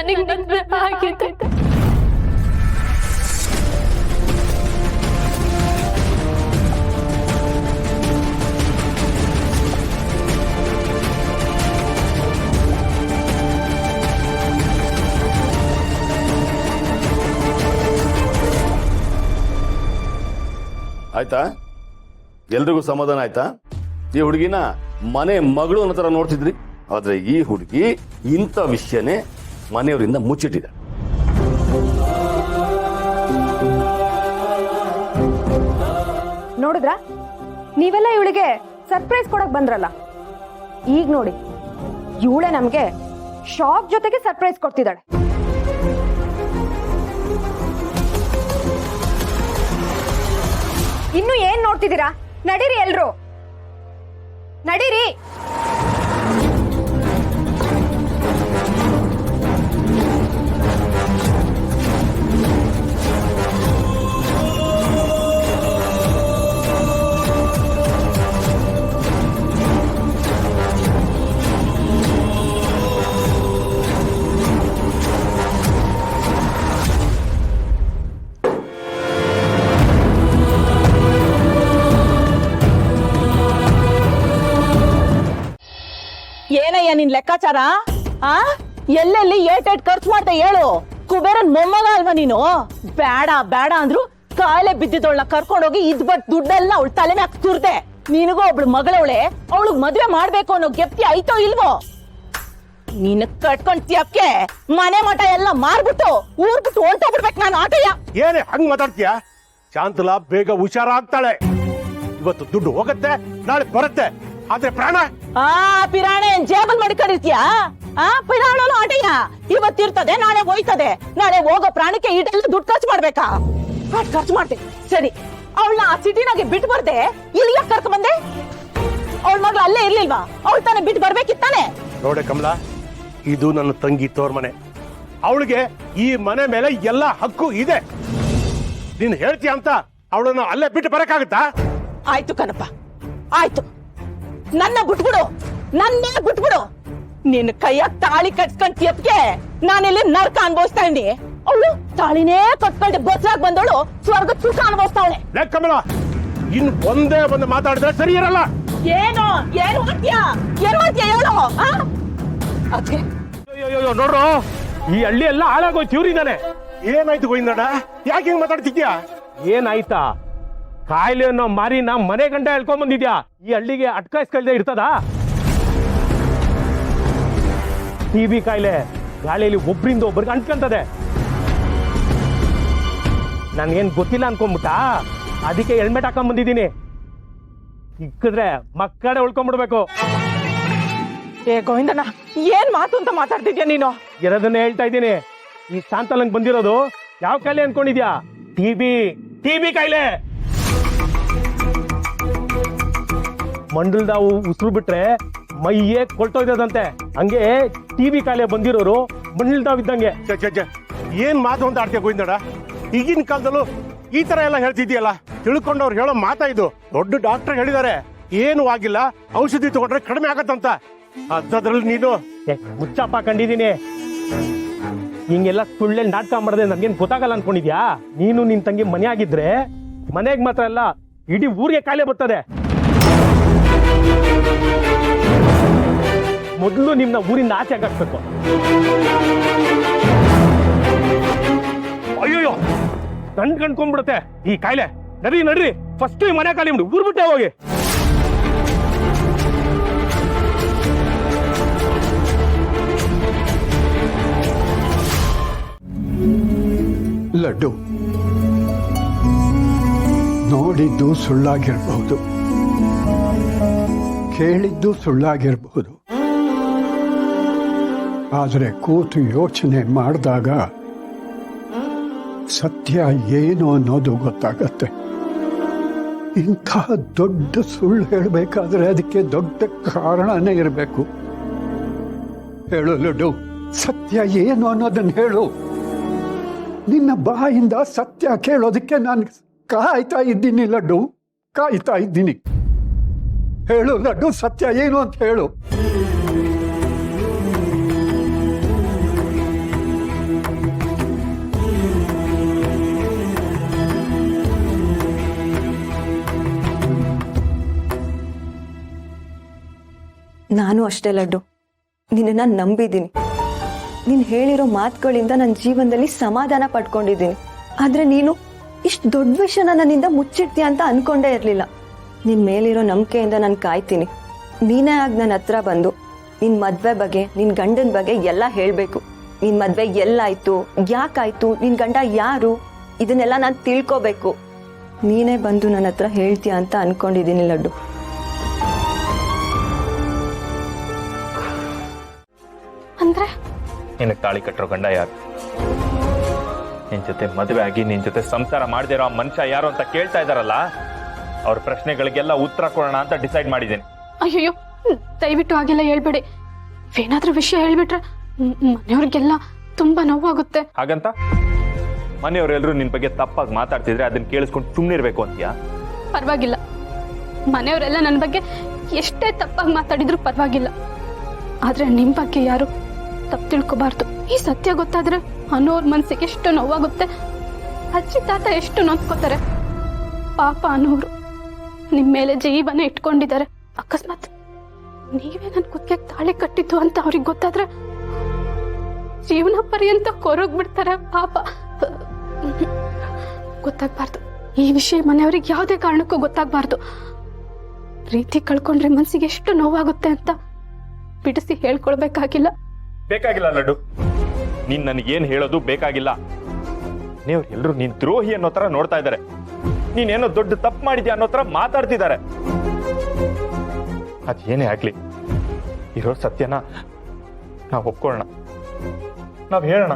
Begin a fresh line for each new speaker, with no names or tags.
ನನಗೆ ಮದುವೆ ಆಗಿದೆ.
ಆಯ್ತಾ? ಎಲ್ರಿಗೂ ಸಮಾಧಾನ ಆಯ್ತಾ? ಈ ಹುಡುಗಿನ ಮನೆ ಮಗಳು ಅನ್ನೋ ತರ ನೋಡ್ತಿದ್ರಿ, ಆದ್ರೆ ಈ ಹುಡುಗಿ ಇಂಥ ವಿಷಯನೇ ಮನೆಯವರಿಂದ ಮುಚ್ಚಿಟ್ಟಿದೆ.
ನೋಡಿದ್ರ, ನೀವೆಲ್ಲ ಇವಳಿಗೆ ಸರ್ಪ್ರೈಸ್ ಕೊಡಕ್ ಬಂದ್ರಲ್ಲ, ಈಗ ನೋಡಿ ಇವಳೆ ನಮ್ಗೆ ಶಾಕ್ ಜೊತೆಗೆ ಸರ್ಪ್ರೈಸ್ ಕೊಡ್ತಿದ್ದಾಳೆ. ಇನ್ನು ಏನ್ ನೋಡ್ತಿದ್ದೀರಾ? ನಡೀರಿ ಎಲ್ರು, ನಡೀರಿ.
ಏನಯ್ಯ ನಿನ್ ಲೆಕ್ಕಾಚಾರ? ಎಲ್ಲೆಲ್ಲಿ ಏಟೇಟ್ ಖರ್ಚು ಮಾಡ್ತಾ ಹೇಳು. ಕುಬೇರನ್ ಮೊಮ್ಮಗ ಅಲ್ವಾ ನೀನು? ಬೇಡ ಬೇಡ ಅಂದ್ರು ಕಾಯಿಲೆ ಬಿದ್ದಿದ್ದವಳನ್ನ ಕರ್ಕೊಂಡೋಗಿ ಇದ್ಬಟ್ ದುಡ್ಡೆಲ್ಲ ಅವಳ ತಲೆ ಮ್ಯಾಕ್ ತುರ್ದೆ. ನಿನಗೂ ಒಬ್ಳು ಮಗಳವಳೆ, ಅವಳಗ್ ಮದ್ವೆ ಮಾಡ್ಬೇಕು ಅನ್ನೋ ಗೆಪ್ತಿ ಐತೋ ಇಲ್ವೋ? ನೀನ್ ಕಟ್ಕೊಂಡ್ತಿಯಕ್ಕೆ ಮನೆ ಮಠ ಎಲ್ಲ ಮಾರ್ಬಿಟ್ಟು ಊರ್ ಬಿಟ್ಟು ಹೊಂಟೋಗ್ಬಿಡ್ಬೇಕು ನಾನು. ಆಟಯ್ಯ
ಏನೇ ಹಂಗ್ ಮಾತಾಡ್ತೀಯ? ಶಾಂತಲಾ ಬೇಗ ಹುಷಾರಾಗ್ತಾಳೆ. ಇವತ್ತು ದುಡ್ಡು ಹೋಗತ್ತೆ, ನಾಳೆ ಬರುತ್ತೆ, ಆದ್ರೆ ಪ್ರಾಣ
ಪಿರಾಣೆ ಜೇಬಲ್ ಮಡ್ಕೊಂಡಿರ್ತೀಯ? ಪಿರಾಣನು ಆಟಯ್ಯ ಇವತ್ತಿರ್ತದೆ, ನಾಳೆ ಹೋಯ್ತದೆ. ನಾಳೆ ಹೋಗೋ ಪ್ರಾಣಕ್ಕೆ ಇದೆಲ್ಲ ದುಡ್ಡು ಖರ್ಚು ಮಾಡ್ಬೇಕಾ? ಖರ್ಚು ಮಾಡ್ತೆ ಸರಿ. ಅವಳನ್ನ ಆ ಸಿಟಿನಾಗೆ ಬಿಟ್ಟು ಬರ್ದೆ ಇಲ್ಲಿ ಯಾಕೆ ಕರ್ಕ ಬಂದೆ? ಅವಳ ಮಗಳು ಅಲ್ಲೇ ಇರ್ಲಿಲ್ವಾ? ಅವಳು ತಾನೇ ಬಿಟ್ಟು ಬರ್ಬೇಕಿತ್ತಾನೆ.
ನೋಡೆ ಕಮಲಾ, ಇದು ನನ್ನ ತಂಗಿ ತೋರ್ ಮನೆ. ಅವಳಿಗೆ ಈ ಮನೆ ಮೇಲೆ ಎಲ್ಲ ಹಕ್ಕು ಇದೆ. ನೀನ್ ಹೇಳ್ತೀಯ ಅಂತ ಅವಳನ್ನ ಅಲ್ಲೇ ಬಿಟ್ಟು ಬರಕಾಗತ್ತಾ?
ಆಯ್ತು ಕಣಪ್ಪ, ಆಯ್ತು. ನನ್ನ ಬಿಟ್ಬಿಡು, ನನ್ನೇ ಬಿಟ್ಬಿಡು. ನಿನ್ನ ಕೈಯಾಗ ತಾಳಿ ಕಟ್ಸ್ಕೊಂಡ್ತಿಯಪ್ಗೆ ನಾನಿಲ್ಲಿ ನರ್ಕ ಅನ್ಭವಿಸ್ತಾ ಇದ್ದೀನಿ. ಅವಳು ತಾಳಿನೇ ಕಟ್ಕೊಂಡು ಬಸ್ಸಾಗ್ ಬಂದವಳು ಸ್ವರ್ಗ ಸುಖ ಅನುಭವಿಸ್ತಾವಳೆ.
ಕಮಲಾ, ಇನ್ ಒಂದೇ ಒಂದು ಮಾತಾಡಿದ್ರೆ ಸರಿ ಇರಲ್ಲ.
ಏನು ಏನು ಮಾಡ್ತೀಯಾ? ಏನ್ ಮಾಡ್ತೀಯ ಹೇಳು? ಅದ್ಕೆ
ನೋಡ್ರು, ಈ ಹಳ್ಳಿ ಎಲ್ಲ ಹಾಳಾಗೋಯ್ತು ಇವ್ರಿಂದಾನೆ. ಏನಾಯ್ತು ಗೋವಿಂದಣ್ಣ, ಯಾಕೆ ಹಿಂಗ್ ಮಾತಾಡ್ತಿದ್ಯಾ?
ಏನಾಯ್ತಾ? ಕಾಯಿಲೆ ಅನ್ನೋ ಮಾರಿನ ಮನೆ ಗಂಡ ಹೇಳ್ಕೊಂಡ್ ಬಂದಿದ್ಯಾ? ಈ ಹಳ್ಳಿಗೆ ಅಟ್ಕಾಯಿಸ್ಕಳ್ದೆ ಇರ್ತದ? ಟಿಬಿ ಕಾಯಿಲೆ ಗಾಳಿಯಲ್ಲಿ ಒಬ್ರಿಂದ ಒಬ್ರಿಗೆ ಅಂಟ್ಕೊಂತದೆ. ನನ್ಗೇನ್ ಗೊತ್ತಿಲ್ಲ ಅನ್ಕೊಂಡ್ಬಿಟ್ಟ, ಅದಕ್ಕೆ ಹೆಲ್ಮೆಟ್ ಹಾಕೊಂಡ್ ಬಂದಿದ್ದೀನಿ. ಸಿಕ್ಕಿದ್ರೆ ಮಕ್ಕಳೇ ಉಳ್ಕೊಂಡ್ಬಿಡ್ಬೇಕು.
ಏ ಗೋವಿಂದಣ್ಣ, ಏನ್ ಮಾತು ಅಂತ ಮಾತಾಡ್ತಿದ್ಯಾ ನೀನು?
ಇರೋದನ್ನೇ ಹೇಳ್ತಾ ಇದ್ದೀನಿ. ಈ ಶಾಂತಲಂಗ್ ಬಂದಿರೋದು ಯಾವ ಕಾಯಿಲೆ ಅನ್ಕೊಂಡಿದ್ಯಾ? ಟಿಬಿ ಕಾಯಿಲೆ. ಮಂಡಲ್ದಾವು ಉಸಿರು ಬಿಟ್ರೆ ಮೈಯೇ ಕೊಳ್ತೋಯ್ತದಂತೆ. ಹಂಗೆ ಟಿಬಿ ಕಾಯಿಲೆ ಬಂದಿರೋರು ಮಂಡಲ್ದಾವ್ ಇದ್ದಂಗೆ.
ಏನ್ ಮಾತು ಅಂತ ಆಡ್ತೀಯ ಗೋವಿಂದಣ್ಣ? ಈಗಿನ ಕಾಲದಲ್ಲೂ ಈ ತರ ಎಲ್ಲ ಹೇಳ್ತಿದ್ಯಲ್ಲ, ತಿಳ್ಕೊಂಡವ್ರು ಹೇಳೋ ಮಾತಾ ಇದು. ದೊಡ್ಡ ಡಾಕ್ಟರ್ ಹೇಳಿದಾರೆ ಏನು ಆಗಿಲ್ಲ, ಔಷಧಿ ತಗೊಂಡ್ರೆ ಕಡಿಮೆ ಆಗತ್ತಂತ. ಅದ್ರಲ್ಲಿ ನೀನು
ಮುಚ್ಚಪ್ಪ ಕಂಡಿದ್ದೀನಿ. ಹಿಂಗೆಲ್ಲ ಸುಳ್ಳೆಲ್ಲಿ ನಾಟಕ ಮಾಡದೆ ನನ್ಗೇನ್ ಗೊತ್ತಾಗಲ್ಲ ಅನ್ಕೊಂಡಿದ್ಯಾ? ನೀನು ನಿನ್ ತಂಗಿ ಮನೆ ಆಗಿದ್ರೆ ಮನೆಗ್ ಮಾತ್ರ ಅಲ್ಲ, ಇಡೀ ಊರಿಗೆ ಕಾಯಿಲೆ ಬರ್ತದೆ. ಮೊದಲು ನಿಮ್ನ ಊರಿಂದ ಆಚೆ ಹಾಕ್ಬೇಕು. ಅಯ್ಯೋ, ಕಣ್ಕೊಂಡ್ಬಿಡುತ್ತೆ ಈ ಕಾಯಿಲೆ. ನಡ್ರಿ ಫಸ್ಟ್ ಮನೆ ಖಾಲಿ ಮಾಡಿ ಊರ್ ಬಿಟ್ಟೆ ಹೋಗಿ.
ಲಡ್ಡು, ನೋಡಿದ್ದು ಸುಳ್ಳಾಗಿರ್ಬಹುದು, ಕೇಳಿದ್ದು ಸುಳ್ಳಾಗಿರಬಹುದು. ಆದರೆ ಕೂತು ಯೋಚನೆ ಮಾಡಿದಾಗ ಸತ್ಯ ಏನು ಅನ್ನೋದು ಗೊತ್ತಾಗತ್ತೆ. ಇಂಥ ದೊಡ್ಡ ಸುಳ್ಳು ಹೇಳಬೇಕಾದ್ರೆ ಅದಕ್ಕೆ ದೊಡ್ಡ ಕಾರಣನೇ ಇರಬೇಕು. ಹೇಳು ಲಡ್ಡು, ಸತ್ಯ ಏನು ಅನ್ನೋದನ್ನ ಹೇಳು. ನಿನ್ನ ಬಾಯಿಂದ ಸತ್ಯ ಕೇಳೋದಕ್ಕೆ ನಾನು ಕಾಯ್ತಾ ಇದ್ದೀನಿ ಲಡ್ಡು, ಕಾಯ್ತಾ ಇದ್ದೀನಿ. ಹೇಳು ಲಡ್ಡು, ಸತ್ಯ ಏನು ಅಂತ ಹೇಳು.
ನಾನು ಅಷ್ಟೇ ಲಡ್ಡು, ನಿನ್ನನ್ನು ನಂಬಿದ್ದೀನಿ. ನೀನು ಹೇಳಿರೋ ಮಾತುಗಳಿಂದ ನನ್ನ ಜೀವನದಲ್ಲಿ ಸಮಾಧಾನ ಪಡ್ಕೊಂಡಿದ್ದೀನಿ. ಆದರೆ ನೀನು ಇಷ್ಟು ದೊಡ್ಡ ವಿಷಯನ ನನ್ನಿಂದ ಮುಚ್ಚಿಡ್ತೀಯ ಅಂತ ಅನ್ಕೊಂಡೇ ಇರಲಿಲ್ಲ. ನಿನ್ನ ಮೇಲಿರೋ ನಂಬಿಕೆಯಿಂದ ನಾನು ಕಾಯ್ತೀನಿ. ನೀನೇ ಆಗಿ ನನ್ನ ಹತ್ರ ಬಂದು ನಿನ್ನ ಮದುವೆ ಬಗ್ಗೆ, ನಿನ್ನ ಗಂಡನ ಬಗ್ಗೆ ಎಲ್ಲ ಹೇಳಬೇಕು. ನಿನ್ನ ಮದುವೆ ಎಲ್ಲಾಯ್ತು, ಯಾಕಾಯ್ತು, ನಿನ್ನ ಗಂಡ ಯಾರು, ಇದನ್ನೆಲ್ಲ ನಾನು ತಿಳ್ಕೋಬೇಕು. ನೀನೇ ಬಂದು ನನ್ನ ಹತ್ರ ಹೇಳ್ತೀಯ ಅಂತ ಅನ್ಕೊಂಡಿದ್ದೀನಿ ಲಡ್ಡು.
ಅಂದ್ರೆ
ನಿನಗೆ ತಾಳಿ ಕಟ್ಟರೋ ಗಂಡ ಯಾರು? ನಿನ್ ಜೊತೆ ಮದುವೆ ಆಗಿ ನಿನ್ ಜೊತೆ ಸಂಸಾರ ಮಾಡದಿರೋ ಆ ಮನುಷ್ಯ ಯಾರು ಅಂತ ಕೇಳ್ತಾ ಇದಾರಲ್ಲ, ಅವ್ರ ಪ್ರಶ್ನೆಗಳಿಗೆಲ್ಲ ಉತ್ತರ ಕೊಡೋಣ ಅಂತ ಡಿಸೈಡ್ ಮಾಡಿದ್ದೀನಿ.
ಅಯ್ಯೋ ದಯವಿಟ್ಟು ಹಾಗೆಲ್ಲ ಹೇಳ್ಬೇಡಿ. ಏನಾದ್ರೂ ವಿಷಯ ಹೇಳ್ಬಿಟ್ರೆ ಮನೆಯವ್ರಿಗೆಲ್ಲ ತುಂಬಾ ನೋವಾಗುತ್ತೆ.
ಹಾಗಂತ ಮನೆಯವರೆಲ್ಲರೂ ನಿನ್ ಬಗ್ಗೆ ತಪ್ಪಾಗಿ ಮಾತಾಡ್ತಿದ್ರೆ ಅದನ್ನ ಕೇಳಿಸ್ಕೊಂಡು ಸುಮ್ಮನಿರ್ಬೇಕು ಅಂತೀಯಾ?
ಪರವಾಗಿಲ್ಲ, ಮನೆಯವರೆಲ್ಲ ನನ್ನ ಬಗ್ಗೆ ಎಷ್ಟೇ ತಪ್ಪಾಗಿ ಮಾತಾಡಿದ್ರು ಪರವಾಗಿಲ್ಲ. ಆದ್ರೆ ನಿಮ್ ಬಗ್ಗೆ ಯಾರು ತಪ್ಪು ತಿಳ್ಕೊಬಾರ್ದು. ಈ ಸತ್ಯ ಗೊತ್ತಾದ್ರೆ ಅನ್ನೋರ್ ಮನ್ಸಿಗೆ ಎಷ್ಟು ನೋವಾಗುತ್ತೆ. ಅಜ್ಜಿ ತಾತ ಎಷ್ಟು ನೋಡ್ಕೋತಾರೆ. ಪಾಪ ಅನ್ನೋರು ನಿಮ್ ಮೇಲೆ ಜೀವನ ಇಟ್ಕೊಂಡಿದ್ದಾರೆ. ಅಕಸ್ಮಾತ್ ನೀವೇ ನನ್ ಕುತ್ತಿಗೆ ತಾಳಿ ಕಟ್ಟಿದ್ದು ಅಂತ ಅವ್ರಿಗೆ ಗೊತ್ತಾದ್ರೆ ಜೀವನ ಪರ್ಯಂತ ಕೊರಗ್ಬಿಡ್ತಾರೆ. ಪಾಪ ಗೊತ್ತಾಗ್ಬಾರ್ದು. ಈ ವಿಷಯ ಮನೆಯವ್ರಿಗೆ ಯಾವುದೇ ಕಾರಣಕ್ಕೂ ಗೊತ್ತಾಗ್ಬಾರ್ದು. ಪ್ರೀತಿ ಕಳ್ಕೊಂಡ್ರೆ ಮನ್ಸಿಗೆ ಎಷ್ಟು ನೋವಾಗುತ್ತೆ ಅಂತ ಬಿಡಿಸಿ ಹೇಳ್ಕೊಳ್ಬೇಕಾಗಿಲ್ಲ.
ಬೇಕಾಗಿಲ್ಲ ಲಡ್ಡು, ನೀನ್ ನನಗೇನ್ ಹೇಳೋದು ಬೇಕಾಗಿಲ್ಲ. ಮನೆಯವ್ರು ಎಲ್ರು ನೀನ್ ದ್ರೋಹಿ ಅನ್ನೋ ತರ ನೋಡ್ತಾ ಇದ್ದಾರೆ. ನೀನೇನೋ ದೊಡ್ಡ ತಪ್ಪು ಮಾಡಿದ್ಯಾ ಅನ್ನೋ ತರ ಮಾತಾಡ್ತಿದ್ದಾರೆ. ಅದೇನೇ ಆಗ್ಲಿ, ಇರೋ ಸತ್ಯನ ನಾವ್ ಒಪ್ಕೊಳ್ಳೋಣ, ನಾವ್ ಹೇಳೋಣ.